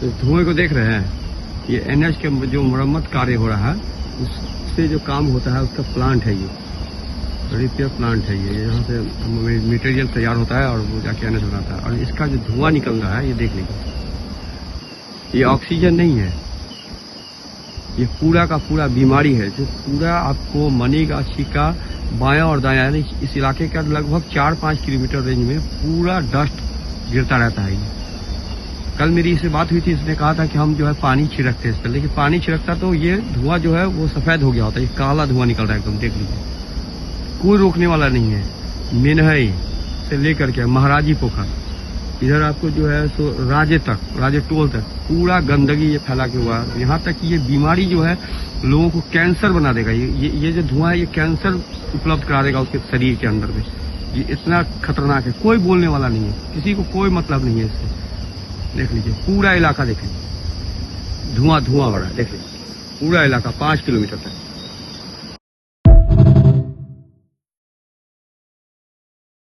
तो धुएं को देख रहे हैं, ये एनएच के जो मरम्मत कार्य हो रहा है उससे जो काम होता है उसका प्लांट है, ये रिपेयर प्लांट है। ये यहाँ से मटेरियल तैयार होता है और वो जाके एनएच बनाता है। और इसका जो धुआं निकल रहा है ये देख लीजिए, ये ऑक्सीजन नहीं है, ये पूरा का पूरा बीमारी है जो पूरा आपको मनीगाछी का बायां और दायां यानी इस इलाके का लगभग 4-5 किलोमीटर रेंज में पूरा डस्ट गिरता रहता है। कल मेरी इससे बात हुई थी, इसने कहा था कि हम जो है पानी छिड़कते हैं इस पर, लेकिन पानी छिड़कता तो ये धुआं जो है वो सफेद हो गया होता है, ये काला धुआं निकल रहा है एकदम, देख लीजिए। कोई रोकने वाला नहीं है। मेनहई से लेकर के महाराजी पोखर इधर आपको जो है सो राजे टोल तक पूरा गंदगी ये फैला के हुआ है। यहाँ तक कि ये बीमारी जो है लोगों को कैंसर बना देगा। ये जो धुआं है ये कैंसर उपलब्ध करा देगा उसके शरीर के अंदर में। ये इतना खतरनाक है, कोई बोलने वाला नहीं है, किसी को कोई मतलब नहीं है इससे। देख लीजिए पूरा इलाका, देख लीजिए धुआं हो रहा है, देख लीजिए पूरा इलाका 5 किलोमीटर तक।